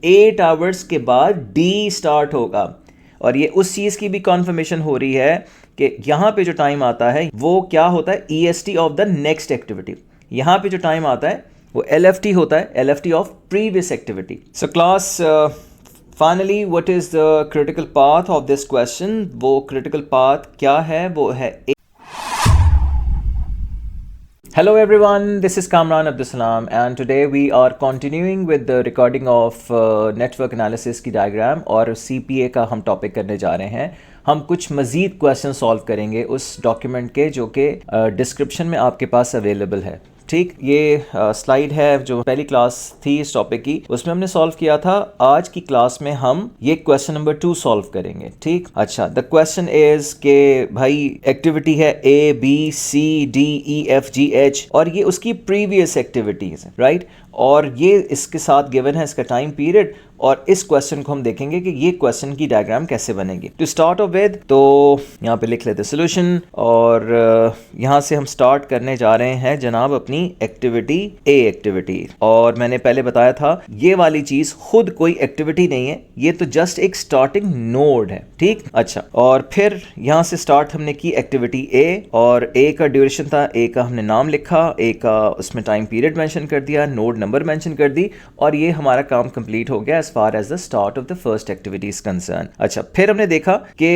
8 hours के बाद D start होगा। और ये उस चीज़ की भी कॉन्फर्मेशन हो रही है कि यहाँ पे जो टाइम आता है वो क्या होता है, EST of the next activity. यहाँ पे जो टाइम आता है वो LFT होता है, LFT of previous activity. So class finally what is the critical path of this question. वो क्रिटिकल पाथ क्या है, वो है Hello everyone, this is Kamran Abdussalam and today we are continuing with the recording of network analysis की diagram और CPA का हम topic करने जा रहे हैं। हम कुछ मज़ीद क्वेश्चन सॉल्व करेंगे उस डॉक्यूमेंट के जो कि डिस्क्रिप्शन में आपके पास अवेलेबल है। ठीक, ये स्लाइड है जो पहली क्लास थी इस टॉपिक की, उसमें हमने सॉल्व किया था। आज की क्लास में हम ये क्वेश्चन नंबर 2 सॉल्व करेंगे। ठीक, अच्छा, द क्वेश्चन इज के भाई एक्टिविटी है ABCDEFGH और ये उसकी प्रीवियस एक्टिविटीज है, राइट। और ये इसके साथ गिवन है इसका टाइम पीरियड, और इस क्वेश्चन को हम देखेंगे कि ये क्वेश्चन की डायग्राम कैसे बनेगी। टू स्टार्ट ऑफ विद, तो यहाँ पे लिख लेते सोल्यूशन, और यहाँ से हम स्टार्ट करने जा रहे हैं जनाब अपनी एक्टिविटी ए एक्टिविटी। और मैंने पहले बताया था ये वाली चीज खुद कोई एक्टिविटी नहीं है, ये तो जस्ट एक स्टार्टिंग नोड है। ठीक, अच्छा, और फिर यहाँ से स्टार्ट हमने की एक्टिविटी ए, और ए का ड्यूरेशन था, ए का हमने नाम लिखा, ए का उसमें टाइम पीरियड मेंशन कर दिया, नोड नंबर मेंशन कर दी, और ये हमारा काम कंप्लीट हो गया as far as the start of the first activity is concerned। अच्छा, फिर हमने देखा कि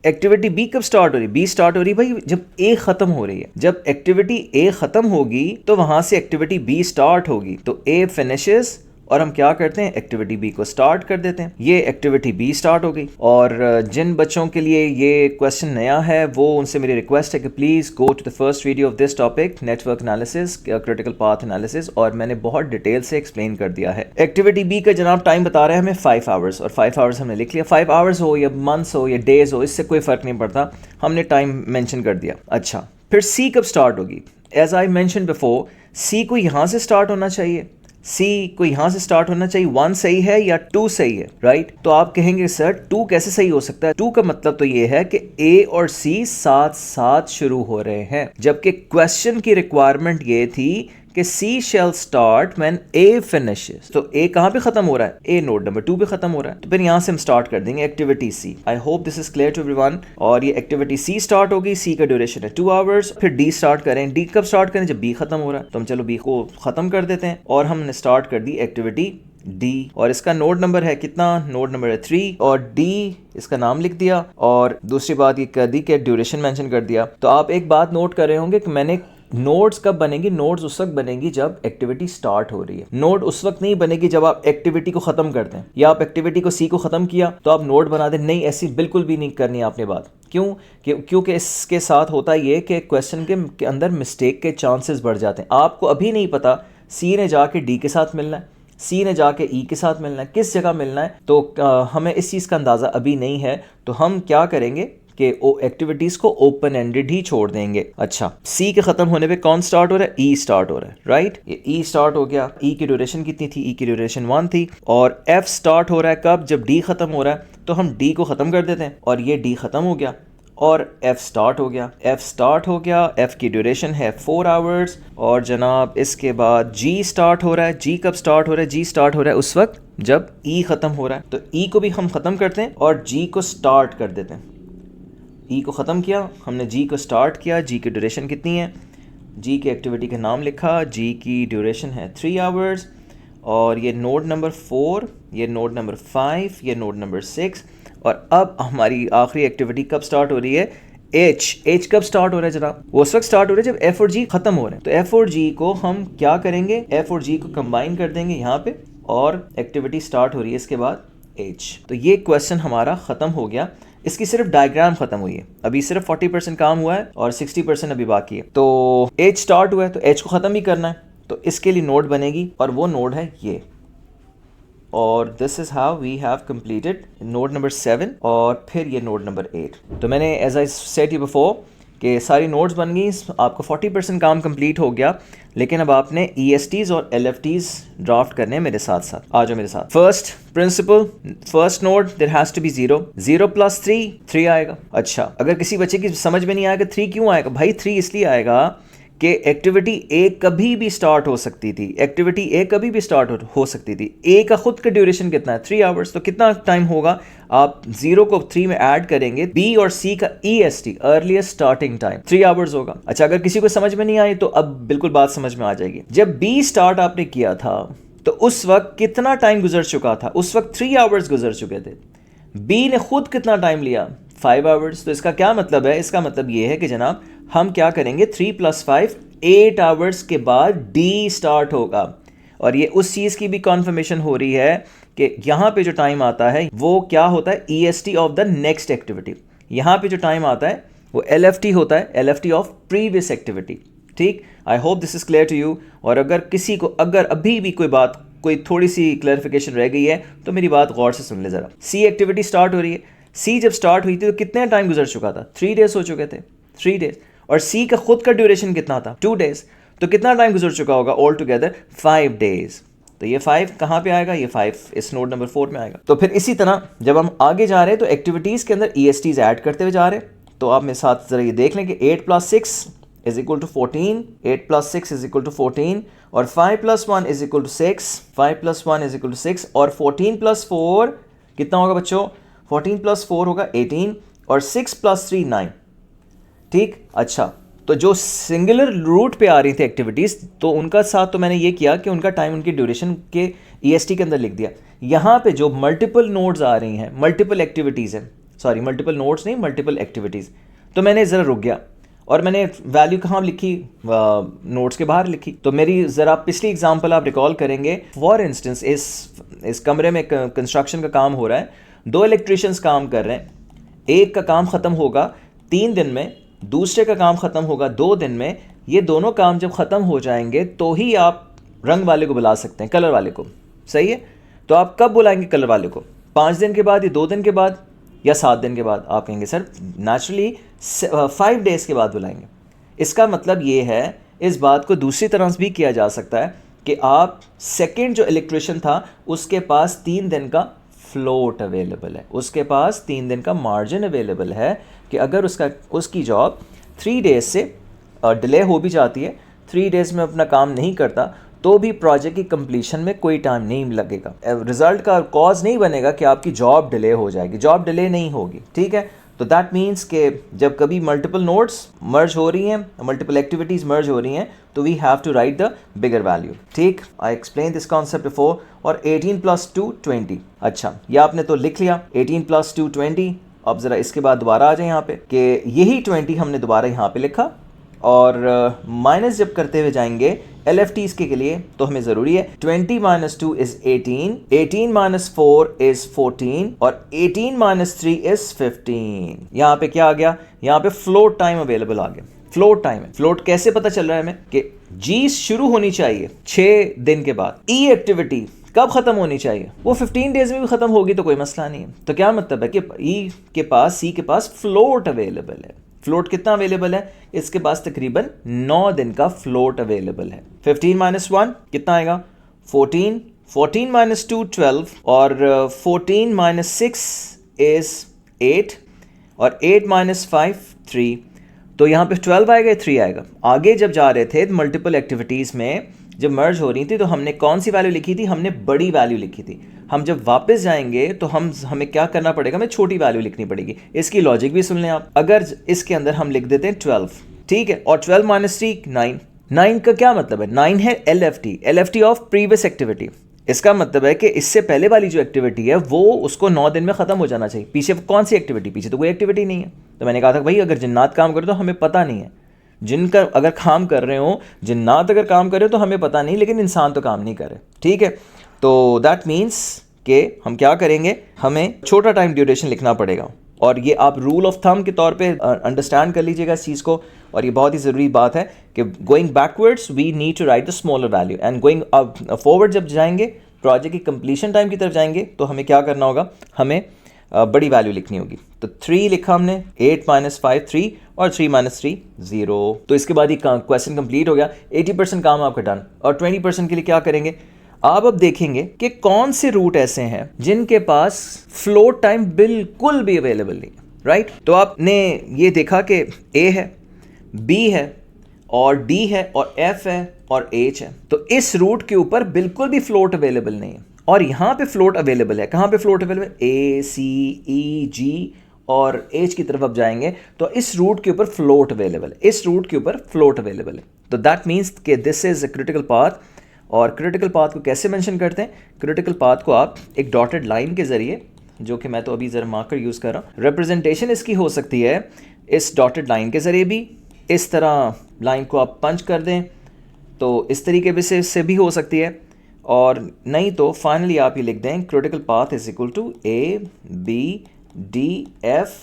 एक्टिविटी बी कब स्टार्ट हो रही है। बी स्टार्ट हो रही है भाई जब ए खत्म हो रही है। जब एक्टिविटी ए खत्म होगी तो वहां से एक्टिविटी बी स्टार्ट होगी। तो ए फिनिशेस और हम क्या करते हैं, एक्टिविटी बी को स्टार्ट कर देते हैं। ये एक्टिविटी बी स्टार्ट हो गई। और जिन बच्चों के लिए ये क्वेश्चन नया है वो उनसे मेरी रिक्वेस्ट है कि please go to the first video of this topic, network analysis, critical path analysis, और मैंने बहुत डिटेल से एक्सप्लेन कर दिया है। एक्टिविटी बी का जनाब टाइम बता रहे हैं हमें 5 आवर्स, और 5 आवर्स हमने लिख लिया। 5 आवर्स हो या मंथ्स हो या डेज हो, इससे कोई फ़र्क नहीं पड़ता, हमने टाइम मैंशन कर दिया। अच्छा, फिर सी कब स्टार्ट होगी। एज आई मैंशन बिफोर, सी को यहाँ से स्टार्ट होना चाहिए, सी को यहाँ से स्टार्ट होना चाहिए। 1 सही है या 2 सही है, राइट। तो आप कहेंगे सर 2 कैसे सही हो सकता है। 2 का मतलब तो ये है कि ए और सी साथ साथ शुरू हो रहे हैं, जबकि क्वेश्चन की रिक्वायरमेंट ये थी कि C shall start when A finishes। तो A कहाँ पे खत्म हो रहा है, A नोड नंबर 2 पे खत्म हो रहा है। तो फिर यहाँ से हम स्टार्ट कर देंगे activity C। I hope this is clear to everyone. और ये एक्टिविटी C स्टार्ट होगी, C का ड्यूरेशन है 2 आवर्स। फिर D स्टार्ट करें, D कब स्टार्ट करें, जब B खत्म हो रहा है। तो हम चलो B को खत्म कर देते हैं, और हमने स्टार्ट कर दी एक्टिविटी D, और इसका नोड नंबर है कितना, नोड नंबर है 3, और D इसका नाम लिख दिया। और दूसरी बात ये कर दी कि ड्यूरेशन मेंशन कर दिया। तो आप एक बात नोट कर रहे होंगे कि मैंने नोड्स कब बनेगी, नोड्स उस वक्त बनेगी जब एक्टिविटी स्टार्ट हो रही है। नोड उस वक्त नहीं बनेगी जब आप एक्टिविटी को खत्म कर दें, या आप एक्टिविटी को सी को खत्म किया तो आप नोड बना दें। नहीं, ऐसी बिल्कुल भी नहीं करनी आपने बात। क्यों? क्योंकि इसके साथ होता ये कि क्वेश्चन के अंदर मिस्टेक के चांसेस बढ़ जाते हैं। आपको अभी नहीं पता सी ने जाके डी के साथ मिलना है, सी ने जाके ई के साथ मिलना है, किस जगह मिलना है, तो हमें इस चीज़ का अंदाज़ा अभी नहीं है। तो हम क्या करेंगे कि एक्टिविटीज को ओपन एंडेड ही छोड़ देंगे। अच्छा, सी के खत्म होने पे कौन स्टार्ट हो रहा है, ई स्टार्ट हो रहा है, राइट। ये ई स्टार्ट हो गया। ई की ड्यूरेशन कितनी थी, ई की ड्यूरेशन 1 थी। और एफ स्टार्ट हो रहा है कब, जब डी खत्म हो रहा है। तो हम डी को खत्म कर देते हैं, और ये डी खत्म हो गया, और एफ स्टार्ट हो गया। एफ स्टार्ट हो गया, एफ की ड्यूरेशन है 4 आवर्स। और जनाब इसके बाद जी स्टार्ट हो रहा है। जी कब स्टार्ट हो रहा है, जी स्टार्ट हो रहा है उस वक्त जब ई खत्म हो रहा है। तो ई को भी हम खत्म करते हैं और जी को स्टार्ट कर देते हैं। ई को ख़त्म किया हमने, जी को स्टार्ट किया। जी की ड्यूरेशन कितनी है, जी की एक्टिविटी का नाम लिखा, जी की ड्यूरेशन है 3 आवर्स। और ये नोड नंबर 4, ये नोड नंबर 5, ये नोड नंबर 6। और अब हमारी आखिरी एक्टिविटी कब स्टार्ट हो रही है, एच कब स्टार्ट हो रहा है जनाब, वो उस वक्त स्टार्ट हो रहा है जब एफ और जी खत्म हो रहे हैं। तो एफ और जी को हम क्या करेंगे, एफ और जी को कंबाइन कर देंगे यहाँ पे, और एक्टिविटी स्टार्ट हो रही है इसके बाद एच। तो ये क्वेश्चन हमारा ख़त्म हो गया। इसकी सिर्फ डायग्राम खत्म हुई है, अभी सिर्फ 40% काम हुआ है और 60% अभी बाकी है। तो एच स्टार्ट हुआ है तो एच को ख़त्म ही करना है, तो इसके लिए नोड बनेगी, और वो नोड है ये। और this is how we have completed node number 7, और फिर ये नोड नंबर 8। तो मैंने as I said you before कि सारी नोड्स बन गई, आपका 40% काम कंप्लीट हो गया। लेकिन अब आपने ESTs और LFTs ड्राफ्ट करने हैं मेरे साथ साथ। आ जाओ मेरे साथ। First principle, first node there has to be 0 0 + 3 3 आएगा। अच्छा, अगर किसी बच्चे की समझ में नहीं आएगा 3 क्यों आएगा भाई, 3 इसलिए आएगा कि एक्टिविटी ए कभी भी स्टार्ट हो सकती थी, एक्टिविटी ए कभी भी स्टार्ट हो सकती थी। ए का खुद का ड्यूरेशन कितना है 3 आवर्स, तो कितना टाइम होगा, आप 0 को 3 में ऐड करेंगे, बी और सी का EST earliest starting time 3 hours होगा। अच्छा, अगर किसी को समझ में नहीं आई तो अब बिल्कुल बात समझ में आ जाएगी। जब बी स्टार्ट आपने किया था तो उस वक्त कितना टाइम गुजर चुका था, उस वक्त 3 आवर्स गुजर चुके थे। बी ने खुद कितना टाइम लिया 5 आवर्स। तो इसका क्या मतलब है, इसका मतलब ये है कि जनाब हम क्या करेंगे 3 + 5 8 आवर्स के बाद डी स्टार्ट होगा। और ये उस चीज़ की भी कॉन्फर्मेशन हो रही है कि यहाँ पे जो टाइम आता है वो क्या होता है, EST of the next activity. यहाँ पे जो टाइम आता है वो LFT होता है, LFT ऑफ प्रीवियस एक्टिविटी। ठीक, I hope this is clear to you. और अगर किसी को अगर अभी भी कोई थोड़ी सी क्लैरिफिकेशन रह गई है तो मेरी बात गौर से सुन ले ज़रा। सी एक्टिविटी स्टार्ट हो रही है, सी जब स्टार्ट हुई थी तो कितने टाइम गुजर चुका था, 3 डेज हो चुके थे, 3 डेज। और सी का खुद का ड्यूरेशन कितना था 2 डेज, तो कितना टाइम गुजर चुका होगा ऑल टुगेदर 5 डेज। तो ये 5 कहाँ पे आएगा, ये 5 इस नोट नंबर 4 में आएगा। तो फिर इसी तरह जब हम आगे जा रहे हैं तो एक्टिविटीज़ के अंदर ESTs ऐड करते हुए जा रहे हैं। तो आप मेरे साथ ज़रा ये देख लें कि 8 + 6 = 14, 8 + 6 = 14, और 5 + 1 = 6, 5 + 1 = 6, और 14 + 4 कितना होगा बच्चों, 14 + 4 होगा 18, और 6 + 3 9। ठीक, अच्छा, तो जो सिंगुलर रूट पे आ रही थी एक्टिविटीज़ तो उनका साथ तो मैंने ये किया कि उनका टाइम उनकी ड्यूरेशन के EST के अंदर लिख दिया। यहाँ पे जो मल्टीपल नोड्स आ रही हैं, मल्टीपल एक्टिविटीज़ हैं, सॉरी मल्टीपल नोड्स नहीं, मल्टीपल एक्टिविटीज़, तो मैंने ज़रा रुक गया और मैंने वैल्यू कहाँ लिखी, नोट्स के बाहर लिखी। तो मेरी ज़रा पिछली एग्जांपल आप रिकॉल करेंगे। फॉर इंस्टेंस इस कमरे में कंस्ट्रक्शन का काम हो रहा है, 2 इलेक्ट्रिशियंस काम कर रहे हैं, एक का काम ख़त्म होगा 3 दिन में, दूसरे का काम ख़त्म होगा 2 दिन में। ये दोनों काम जब ख़त्म हो जाएंगे तो ही आप रंग वाले को बुला सकते हैं, कलर वाले को, सही है। तो आप कब बुलाएंगे कलर वाले को, 5 दिन के बाद, या 2 दिन के बाद, या 7 दिन के बाद? आप कहेंगे सर नेचुरली 5 डेज़ के बाद बुलाएंगे। इसका मतलब ये है, इस बात को दूसरी तरह से भी किया जा सकता है कि आप सेकेंड जो इलेक्ट्रिशियन था उसके पास 3 दिन का फ्लोट अवेलेबल है, उसके पास 3 दिन का मार्जिन अवेलेबल है कि अगर उसकी जॉब 3 डेज से डिले हो भी जाती है, 3 डेज़ में अपना काम नहीं करता, तो भी प्रोजेक्ट की कंप्लीशन में कोई टाइम नहीं लगेगा। रिजल्ट का कॉज नहीं बनेगा कि आपकी जॉब डिले हो जाएगी, जॉब डिले नहीं होगी। ठीक है, तो दैट मीन्स कि जब कभी मल्टीपल नोट्स मर्ज हो रही हैं, मल्टीपल एक्टिविटीज़ मर्ज हो रही हैं, तो we have to write the bigger value. ठीक, I explain this concept before. और 18 + 2 20। अच्छा, ये आपने तो लिख लिया 18 + 2 20। अब ज़रा इसके बाद दोबारा आ जाए यहाँ पे कि यही 20 हमने दोबारा यहाँ पे लिखा, और माइनस जब करते हुए जाएंगे LFTs के लिए तो हमें ज़रूरी है 20 - 2 = 18, 18 - 4 = 14, और 18 - 3 = 15। यहाँ पे क्या आ गया, यहाँ पे फ्लोट टाइम अवेलेबल आ गया। फ्लोट टाइम है, फ्लोट कैसे पता चल रहा है हमें कि G शुरू होनी चाहिए 6 दिन के बाद, E एक्टिविटी कब ख़त्म होनी चाहिए, वो 15 डेज में भी ख़त्म होगी तो कोई मसला नहीं है। तो क्या मतलब है कि E के पास, C के पास फ्लोट अवेलेबल है। फ्लोट कितना अवेलेबल है, इसके पास तकरीबन 9 दिन का फ्लोट अवेलेबल है। 15 - 1 कितना आएगा 14, 14 - 2 12, और 14 - 6 is 8, और 8 - 5 3। तो यहाँ पे 12 आएगा, 3 आएगा। आगे जब जा रहे थे मल्टीपल एक्टिविटीज़ में जब मर्ज हो रही थी तो हमने कौन सी वैल्यू लिखी थी, हमने बड़ी वैल्यू लिखी थी। हम जब वापस जाएंगे तो हमें क्या करना पड़ेगा, हमें छोटी वैल्यू लिखनी पड़ेगी। इसकी लॉजिक भी सुन लें आप। अगर इसके अंदर हम लिख देते हैं 12, ठीक है, और 12 - 3 9। 9 का क्या मतलब है, 9 है LFT ऑफ प्रीवियस एक्टिविटी। इसका मतलब है कि इससे पहले वाली जो एक्टिविटी है वो उसको 9 दिन में ख़त्म हो जाना चाहिए। पीछे कौन सी एक्टिविटी, पीछे तो कोई एक्टिविटी नहीं है। तो मैंने कहा था भाई अगर जिन्नात काम करे तो हमें पता नहीं है, जिनका अगर काम कर रहे हो, जिन्नात अगर काम कर रहे हो तो हमें पता नहीं, लेकिन इंसान तो काम नहीं कर रहे। ठीक है, तो दैट मीन्स कि हम क्या करेंगे, हमें छोटा टाइम ड्यूरेशन लिखना पड़ेगा। और ये आप रूल ऑफ थंब के तौर पे अंडरस्टैंड कर लीजिएगा इस चीज़ को। और ये बहुत ही ज़रूरी बात है कि going backwards we need to write the smaller value, and going forward जब जाएंगे, प्रोजेक्ट की कंप्लीशन टाइम की तरफ जाएंगे, तो हमें क्या करना होगा, हमें बड़ी वैल्यू लिखनी होगी। तो 3 लिखा हमने, 8 - 5 3, और 3 - 3 0। तो इसके बाद ये क्वेश्चन कंप्लीट हो गया। 80% काम आपका डन। और 20% के लिए क्या करेंगे, आप अब देखेंगे कि कौन से रूट ऐसे हैं जिनके पास फ्लोट टाइम बिल्कुल भी अवेलेबल नहीं है, राइट। तो आपने ये देखा कि A है, B है, और डी है और एफ है और एच है, तो इस रूट के ऊपर बिल्कुल भी फ्लोट अवेलेबल नहीं है। और यहाँ पे फ्लोट अवेलेबल है, कहाँ पे फ्लोट अवेलेबल है? ए सी ई जी और एच की तरफ आप जाएंगे तो इस रूट के ऊपर फ्लोट अवेलेबल है, इस रूट के ऊपर फ्लोट अवेलेबल है। तो दैट मीन्स कि this is a critical path. और क्रिटिकल पाथ को कैसे मेंशन करते हैं? क्रिटिकल पाथ को आप एक डॉटेड लाइन के ज़रिए, जो कि मैं तो अभी ज़रा मार्कर यूज़ कर रहा हूँ, रिप्रेजेंटेशन इसकी हो सकती है इस डॉटेड लाइन के ज़रिए भी, इस तरह लाइन को आप पंच कर दें तो इस तरीके से भी हो सकती है, और नहीं तो फाइनली आप ये लिख दें critical path is equal to A B D F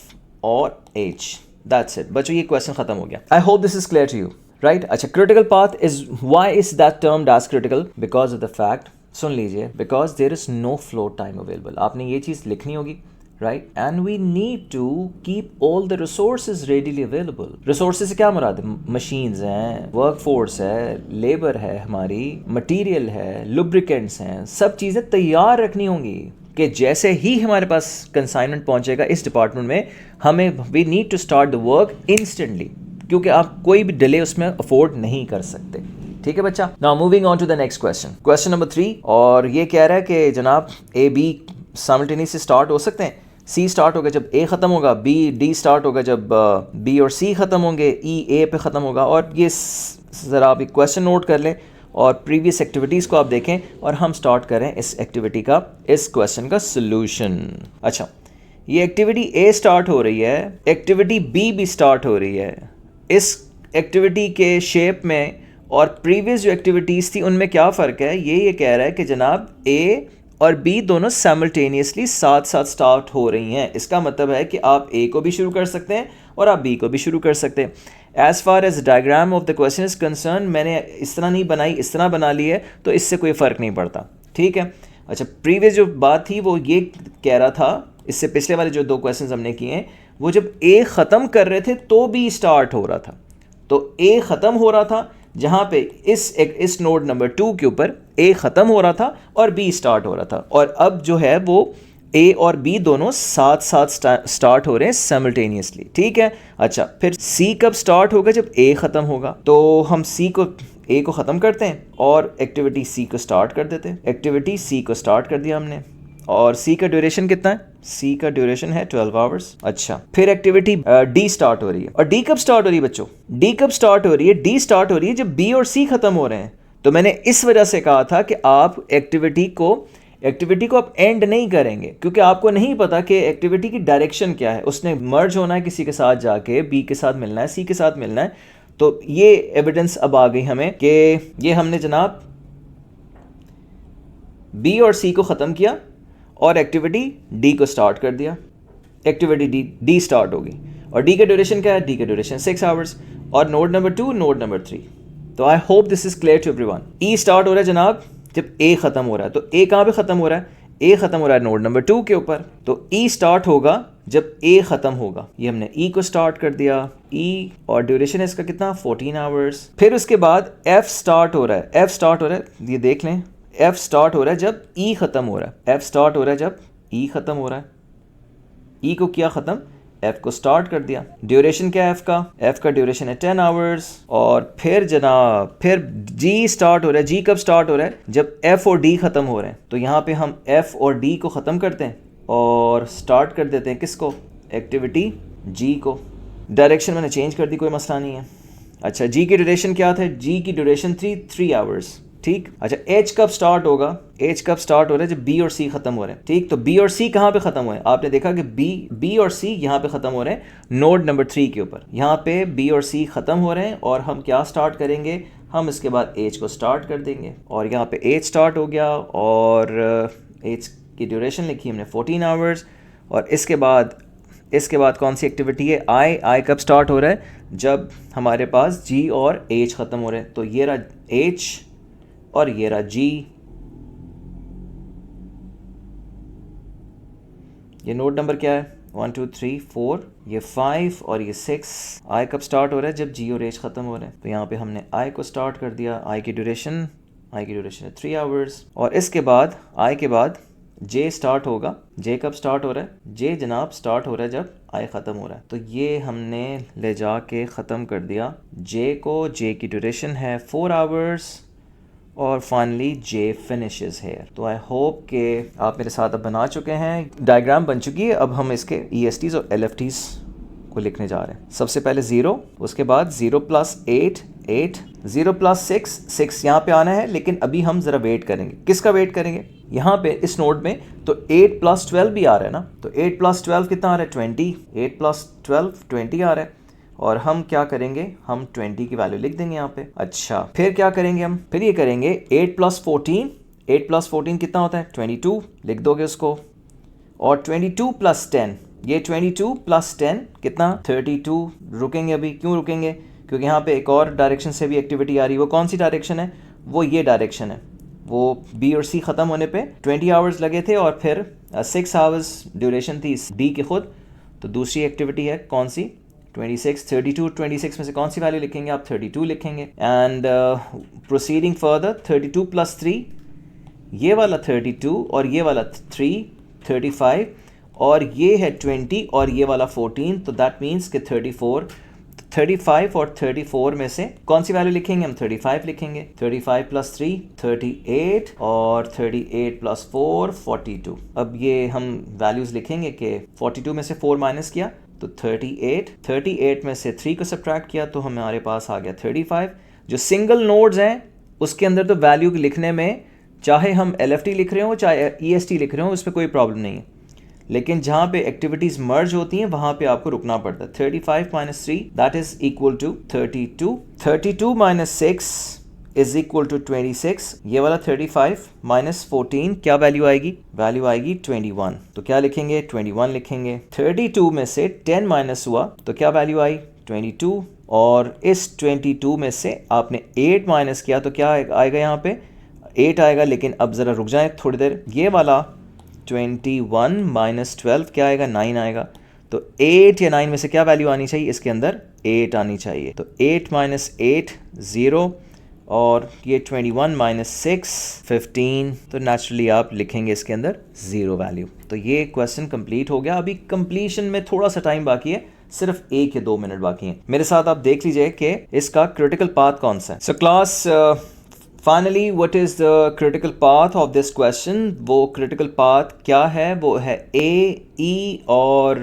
और एच। दैट्स इट बच्चों, ये क्वेश्चन खत्म हो गया। I hope this is clear to you, right? अच्छा, critical path is, why is that termed as critical? Because of the fact, सुन लीजिए, because there is no float time available. आपने ये चीज़ लिखनी होगी, right? And we need to keep all the resources readily available. Resources से क्या मुराद है? मशीन्स हैं, वर्क फोर्स है, लेबर है, हमारी मटीरियल है, लुब्रिकेंट्स हैं, सब चीज़ें तैयार रखनी होंगी कि जैसे ही हमारे पास कंसाइनमेंट पहुंचेगा इस डिपार्टमेंट में, हमें we need to start the work instantly, क्योंकि आप कोई भी डिले उसमें अफोर्ड नहीं कर सकते। ठीक है बच्चा? Now moving on to the next question, question number 3, और ये कह रहा है कि जनाब ए बी साइमल्टेनियसली स्टार्ट हो सकते हैं। सी स्टार्ट होगा जब ए ख़त्म होगा, बी डी स्टार्ट होगा जब बी और सी ख़त्म होंगे, ई ए पे ख़त्म होगा। और ये ज़रा आप एक क्वेश्चन नोट कर लें और प्रीवियस एक्टिविटीज़ को आप देखें और हम स्टार्ट करें इस एक्टिविटी का, इस क्वेश्चन का सोल्यूशन। अच्छा, ये एक्टिविटी ए स्टार्ट हो रही है, एक्टिविटी बी भी स्टार्ट हो रही है। इस एक्टिविटी के शेप में और प्रीवियस जो एक्टिविटीज़ थी उनमें क्या फ़र्क है? ये कह रहा है कि जनाब ए और बी दोनों साइमल्टेनियसली साथ साथ स्टार्ट हो रही हैं। इसका मतलब है कि आप ए को भी शुरू कर सकते हैं और आप बी को भी शुरू कर सकते हैं। As far as diagram of the question is concern, मैंने इस तरह नहीं बनाई, इस तरह बना ली है, तो इससे कोई फ़र्क नहीं पड़ता। ठीक है? अच्छा, प्रीवियस जो बात थी वो ये कह रहा था, इससे पिछले वाले जो 2 क्वेश्चन हमने किए हैं, वो जब ए ख़त्म कर रहे थे तो बी स्टार्ट हो रहा था। तो ए ख़त्म हो रहा था जहाँ पे इस नोड नंबर 2 के ऊपर ए ख़त्म हो रहा था और बी स्टार्ट हो रहा था, और अब जो है वो ए और बी दोनों साथ साथ स्टार्ट हो रहे हैं साइमल्टेनियसली। ठीक है? अच्छा, फिर सी कब स्टार्ट होगा? जब ए ख़त्म होगा। तो हम ए को ख़त्म करते हैं और एक्टिविटी सी को स्टार्ट कर देते हैं। एक्टिविटी सी को स्टार्ट कर दिया हमने, और सी का ड्यूरेशन कितना है? सी का ड्यूरेशन है 12 आवर्स। अच्छा, फिर एक्टिविटी डी स्टार्ट हो रही है। और डी कब स्टार्ट हो रही है बच्चों? डी कब स्टार्ट हो रही है? डी स्टार्ट हो रही है जब बी और सी खत्म हो रहे हैं। तो मैंने इस वजह से कहा था कि आप एक्टिविटी को आप एंड नहीं करेंगे, क्योंकि आपको नहीं पता कि एक्टिविटी की डायरेक्शन क्या है। उसने मर्ज होना है किसी के साथ, जाके बी के साथ मिलना है, सी के साथ मिलना है। तो ये एविडेंस अब आ गई हमें कि ये हमने जनाब बी और सी को ख़त्म किया और एक्टिविटी डी को स्टार्ट कर दिया। एक्टिविटी डी स्टार्ट होगी, और डी का ड्यूरेशन क्या है? डी का ड्यूरेशन 6 आवर्स, और नोड नंबर 2, नोड नंबर 3। तो I hope this is clear to everyone. E start हो रहा है जनाब जब ए ख़त्म हो रहा है। तो ए कहाँ पे ख़त्म हो रहा है? ए ख़त्म हो रहा है नोड नंबर 2 के ऊपर। तो ई स्टार्ट होगा जब ए ख़त्म होगा। ये हमने ई को स्टार्ट कर दिया, ई, और ड्यूरेशन है इसका कितना? 14 आवर्स। फिर उसके बाद एफ स्टार्ट हो रहा है। एफ स्टार्ट हो रहा है, ये देख लें, एफ स्टार्ट हो रहा है जब ई ख़त्म हो रहा है। एफ स्टार्ट हो रहा है जब ई ख़त्म हो रहा है। ई को किया ख़त्म, एफ को स्टार्ट कर दिया। ड्यूरेशन क्या है एफ का? एफ का ड्यूरेशन है 10 आवर्स। और फिर जनाब फिर जी स्टार्ट हो रहा है। जी कब स्टार्ट हो रहा है? जब एफ और डी ख़त्म हो रहे हैं। तो यहाँ पे हम एफ और डी को ख़त्म करते हैं और स्टार्ट कर देते हैं किसको? एक्टिविटी जी को। डायरेक्शन मैंने चेंज कर दी, कोई मसला नहीं है। अच्छा, जी की ड्यूरेशन क्या था? जी की ड्यूरेशन 3 आवर्स। ठीक। अच्छा, एच कब स्टार्ट होगा? एच कब स्टार्ट हो रहा है? जब बी और सी खत्म हो रहे हैं। ठीक, तो बी और सी कहाँ पे खत्म हुए? आपने देखा कि बी और सी यहाँ पे खत्म हो रहे हैं नोड नंबर 3 के ऊपर। यहाँ पे बी और सी खत्म हो रहे हैं और हम क्या स्टार्ट करेंगे? हम इसके बाद एच को स्टार्ट कर देंगे और यहाँ पे एच स्टार्ट हो गया और एच की ड्यूरेशन लिखी हमने 14 आवर्स। और इसके बाद कौन सी एक्टिविटी है? आई कब स्टार्ट हो रहा है? जब हमारे पास जी और एच ख़त्म हो रहे हैं। तो ये रहा एच और ये रहा जी। ये नोड नंबर क्या है? 1 2 3 4, ये 5 और ये 6। आई कब स्टार्ट हो रहा है? जब जी और एच ख़त्म हो रहे हैं। तो यहाँ पे हमने आई को स्टार्ट कर दिया। आई की ड्यूरेशन है 3 आवर्स। और इसके बाद आई के बाद जे स्टार्ट होगा, जे कब स्टार्ट हो रहा है, जे जनाब स्टार्ट हो रहा है जब आई ख़त्म हो रहा है। तो ये हमने ले जा के ख़त्म कर दिया जे को। जे की ड्यूरेशन है 4 आवर्स और फाइनली जे फिनिशेस हेयर। तो आई होप के आप मेरे साथ अब बना चुके हैं, डायग्राम बन चुकी है। अब हम इसके ESTs और LFTs को लिखने जा रहे हैं। सबसे पहले 0, उसके बाद 0 + 8 8, 0 + 6 6 यहाँ पे आना है, लेकिन अभी हम ज़रा वेट करेंगे। किसका वेट करेंगे? यहाँ पे इस नोड में तो 8 + 12 भी आ रहा है ना, तो 8 + 12 कितना आ रहा है? 20। 8 + 12 20 आ रहा है, और हम क्या करेंगे? हम 20 की वैल्यू लिख देंगे यहाँ पे। अच्छा, फिर क्या करेंगे हम? फिर ये करेंगे 8 + 14, 8 + 14 कितना होता है? 22, लिख दोगे उसको। और 22 + 10, ये 22 + 10 कितना? 32। रुकेंगे अभी, क्यों रुकेंगे? क्योंकि यहाँ पे एक और डायरेक्शन से भी एक्टिविटी आ रही है। वो कौन सी डायरेक्शन है? वो ये डायरेक्शन है। वो बी और सी ख़त्म होने पे 20 आवर्स लगे थे, और फिर 6 आवर्स ड्यूरेशन थी डी की खुद। तो दूसरी एक्टिविटी है कौन सी? 26, 32, 26 में से कौन सी वैल्यू लिखेंगे आप? 32 लिखेंगे। एंड प्रोसीडिंग फर्दर, 32 + 3, ये वाला 32 और ये वाला 3 35, और ये है 20 और ये वाला 14, तो दैट मीन्स कि 34। 35 और 34 में से कौन सी वैल्यू लिखेंगे हम? 35 लिखेंगे। 35 + 3 38, और 38 + 4 42। अब ये हम वैल्यूज़ लिखेंगे कि 42 में से 4 माइनस किया तो 38, 38 में से 3 को सब्ट्रैक्ट किया तो हमारे पास आ गया 35। जो सिंगल नोड्स हैं उसके अंदर तो वैल्यू लिखने में, चाहे हम LFT लिख रहे हो चाहे EST लिख रहे हो, उसमें कोई प्रॉब्लम नहीं है। लेकिन जहाँ पे एक्टिविटीज़ मर्ज होती हैं वहाँ पे आपको रुकना पड़ता है। 35 - 3 that is equal to 32। 32 - 6 is equal to 26। ये वाला 35 - 14 क्या वैल्यू आएगी? वैल्यू आएगी 21। तो क्या लिखेंगे? 21 लिखेंगे। 32 में से 10 माइनस हुआ तो क्या वैल्यू आई? 22। और इस 22 में से आपने 8 माइनस किया तो क्या आएगा? यहाँ पे 8 आएगा। लेकिन अब ज़रा रुक जाए थोड़ी देर। ये वाला 21 - 12 क्या आएगा? 9 आएगा। तो 8 या 9 में से क्या वैल्यू आनी चाहिए? इसके अंदर 8 आनी चाहिए। तो 8 - 8 0, और ये 21 - 6 15। तो नेचुरली आप लिखेंगे इसके अंदर 0 वैल्यू। तो ये क्वेश्चन कंप्लीट हो गया। अभी कंप्लीशन में थोड़ा सा टाइम बाकी है, सिर्फ 1 या 2 मिनट बाकी हैं। मेरे साथ आप देख लीजिए कि इसका क्रिटिकल पाथ कौन सा है। So class, finally what is the critical path of this question? वो क्रिटिकल पाथ क्या है? वो है A, E और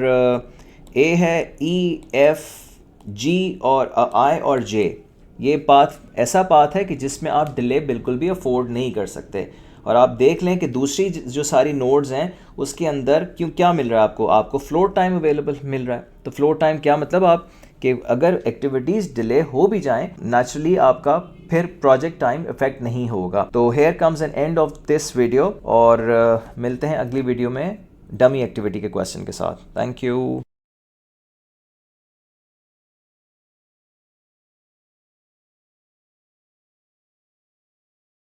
A है E, F, G और I और J। ये पाथ ऐसा पाथ है कि जिसमें आप डिले बिल्कुल भी अफोर्ड नहीं कर सकते। और आप देख लें कि दूसरी जो सारी नोड्स हैं उसके अंदर क्या मिल रहा है आपको? आपको फ्लोट टाइम अवेलेबल मिल रहा है। तो फ्लोट टाइम क्या मतलब? आप कि अगर एक्टिविटीज़ डिले हो भी जाएं, नेचुरली आपका फिर प्रोजेक्ट टाइम इफेक्ट नहीं होगा। तो here comes an end of this video, और मिलते हैं अगली वीडियो में डमी एक्टिविटी के क्वेश्चन के साथ। Thank you.